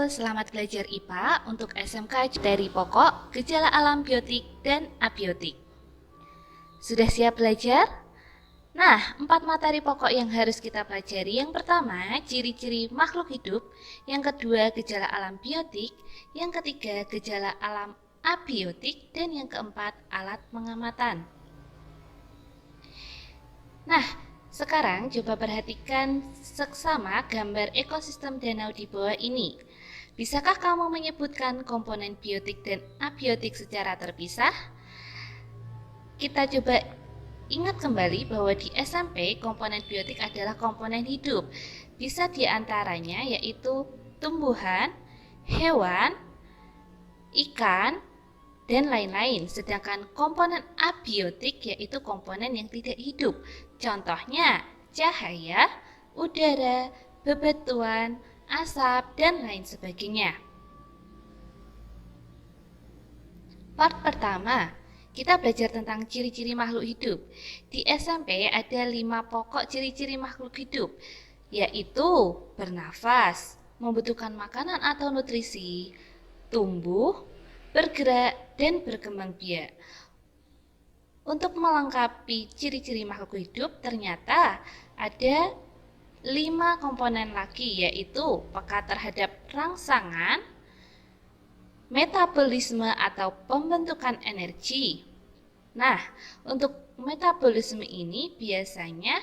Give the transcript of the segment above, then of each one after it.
selamat belajar IPA untuk SMK dari pokok, gejala alam biotik, dan abiotik. Sudah siap belajar? Nah, 4 materi pokok yang harus kita pelajari. Yang pertama, ciri-ciri makhluk hidup. Yang kedua, gejala alam biotik. Yang ketiga, gejala alam abiotik. Dan yang keempat, alat pengamatan. Nah, sekarang coba perhatikan seksama gambar ekosistem danau di bawah ini. Bisakah kamu menyebutkan komponen biotik dan abiotik secara terpisah? Kita coba ingat kembali bahwa di SMP komponen biotik adalah komponen hidup. Bisa diantaranya yaitu tumbuhan, hewan, ikan, dan lain-lain. Sedangkan komponen abiotik yaitu komponen yang tidak hidup. Contohnya cahaya, udara, bebatuan, asap, dan lain sebagainya. Part pertama, kita belajar tentang ciri-ciri makhluk hidup. Di SMP ada 5 pokok ciri-ciri makhluk hidup, yaitu bernafas, membutuhkan makanan atau nutrisi, tumbuh, bergerak, dan berkembang biak. Untuk melengkapi ciri-ciri makhluk hidup, ternyata ada 5 komponen lagi, yaitu peka terhadap rangsangan, metabolisme atau pembentukan energi. Nah, untuk metabolisme ini biasanya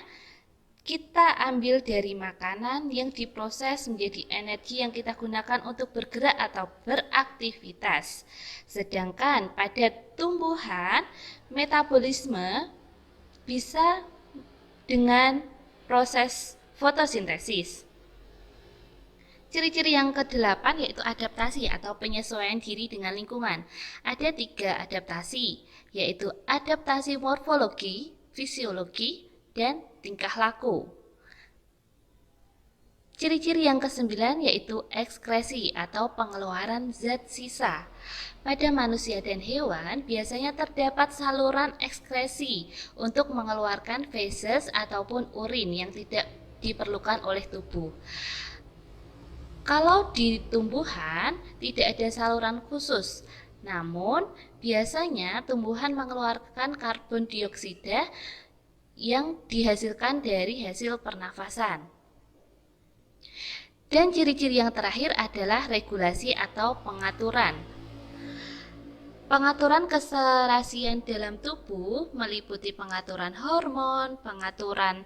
kita ambil dari makanan yang diproses menjadi energi yang kita gunakan untuk bergerak atau beraktivitas. Sedangkan pada tumbuhan, metabolisme bisa dengan proses fotosintesis. Ciri-ciri yang ke-8 yaitu adaptasi atau penyesuaian diri dengan lingkungan. Ada 3 adaptasi, yaitu adaptasi morfologi, fisiologi, dan tingkah laku. Ciri-ciri yang ke-9 yaitu ekskresi atau pengeluaran zat sisa. Pada manusia dan hewan biasanya terdapat saluran ekskresi untuk mengeluarkan feses ataupun urin yang tidak diperlukan oleh tubuh. Kalau di tumbuhan tidak ada saluran khusus, namun biasanya tumbuhan mengeluarkan karbon dioksida yang dihasilkan dari hasil pernafasan. Dan ciri-ciri yang terakhir adalah regulasi atau pengaturan. Pengaturan keserasian dalam tubuh meliputi pengaturan hormon, pengaturan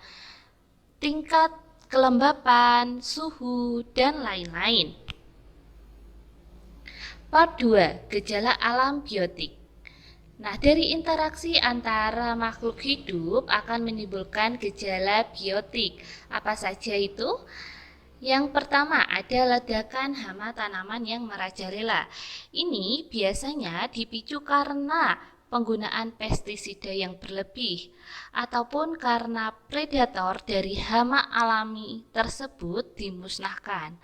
tingkat kelembapan, suhu, dan lain-lain. Part 2, gejala alam biotik. Nah, dari interaksi antara makhluk hidup akan menimbulkan gejala biotik. Apa saja itu? Yang pertama ada ledakan hama tanaman yang merajalela. Ini biasanya dipicu karena penggunaan pestisida yang berlebih ataupun karena predator dari hama alami tersebut dimusnahkan.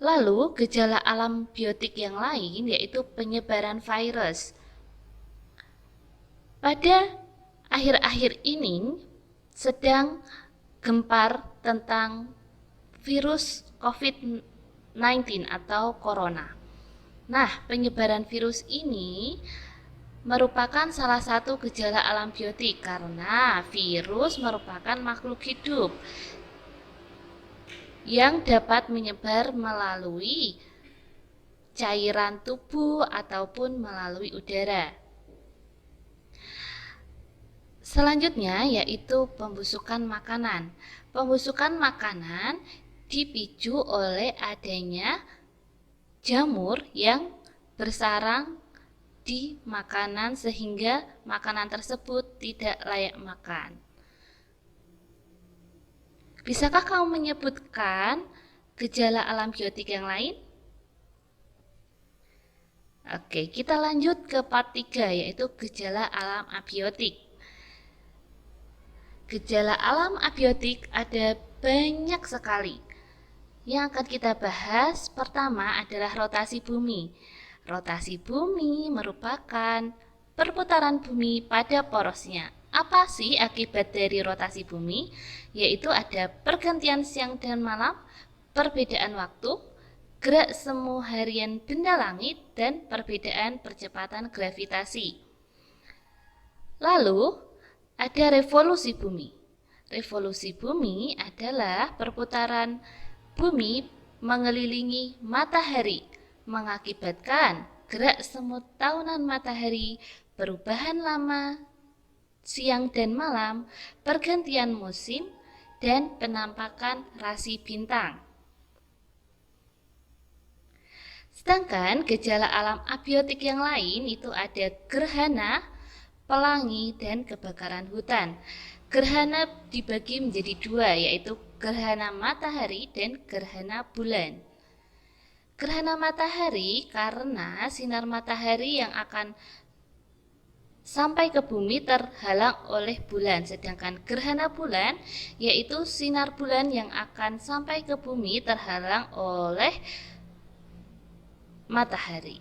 Lalu gejala alam biotik yang lain yaitu penyebaran virus. Pada akhir-akhir ini sedang gempar tentang virus COVID-19 atau corona. Nah, penyebaran virus ini merupakan salah satu gejala alam biotik karena virus merupakan makhluk hidup yang dapat menyebar melalui cairan tubuh ataupun melalui udara. Selanjutnya yaitu pembusukan makanan. Pembusukan makanan dipicu oleh adanya jamur yang bersarang di makanan sehingga makanan tersebut tidak layak makan. Bisakah kamu menyebutkan gejala alam biotik yang lain? Oke, kita lanjut ke part 3 yaitu gejala alam abiotik. Gejala alam abiotik ada banyak sekali. Yang akan kita bahas pertama adalah rotasi bumi. Rotasi bumi merupakan perputaran bumi pada porosnya. Apa sih akibat dari rotasi bumi? Yaitu ada pergantian siang dan malam, perbedaan waktu, gerak semu harian benda langit, dan perbedaan percepatan gravitasi. Lalu, ada revolusi bumi. Revolusi bumi adalah perputaran bumi mengelilingi matahari, mengakibatkan gerak semu tahunan matahari, perubahan lama siang dan malam, pergantian musim, dan penampakan rasi bintang. Sedangkan gejala alam abiotik yang lain itu ada gerhana, pelangi, dan kebakaran hutan. Gerhana dibagi menjadi dua, yaitu gerhana matahari dan gerhana bulan. Gerhana matahari karena sinar matahari yang akan sampai ke bumi terhalang oleh bulan, sedangkan gerhana bulan yaitu sinar bulan yang akan sampai ke bumi terhalang oleh matahari.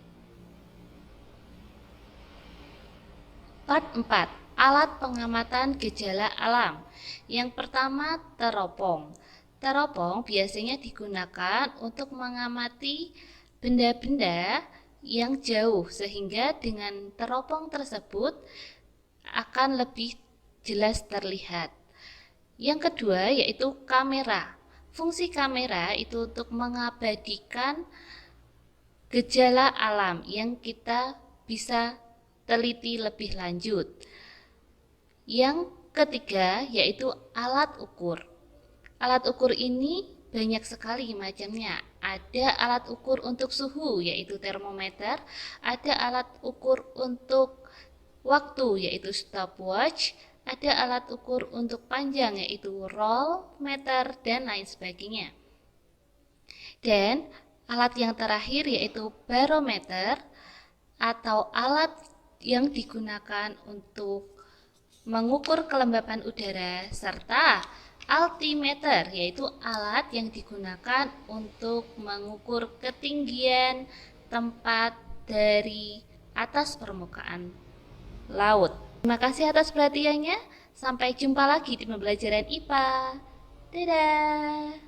Part 4. Alat pengamatan gejala alam. Yang pertama, teropong. Teropong biasanya digunakan untuk mengamati benda-benda yang jauh, sehingga dengan teropong tersebut akan lebih jelas terlihat. Yang kedua yaitu kamera. Fungsi kamera itu untuk mengabadikan gejala alam yang kita bisa teliti lebih lanjut. Yang ketiga yaitu alat ukur. Alat ukur ini banyak sekali macamnya. Ada alat ukur untuk suhu yaitu termometer, ada alat ukur untuk waktu yaitu stopwatch, ada alat ukur untuk panjang yaitu roll, meter, dan lain sebagainya. Dan alat yang terakhir yaitu barometer atau alat yang digunakan untuk mengukur kelembapan udara, serta altimeter yaitu alat yang digunakan untuk mengukur ketinggian tempat dari atas permukaan laut. Terima kasih atas perhatiannya. Sampai jumpa lagi di pembelajaran IPA. Dadah.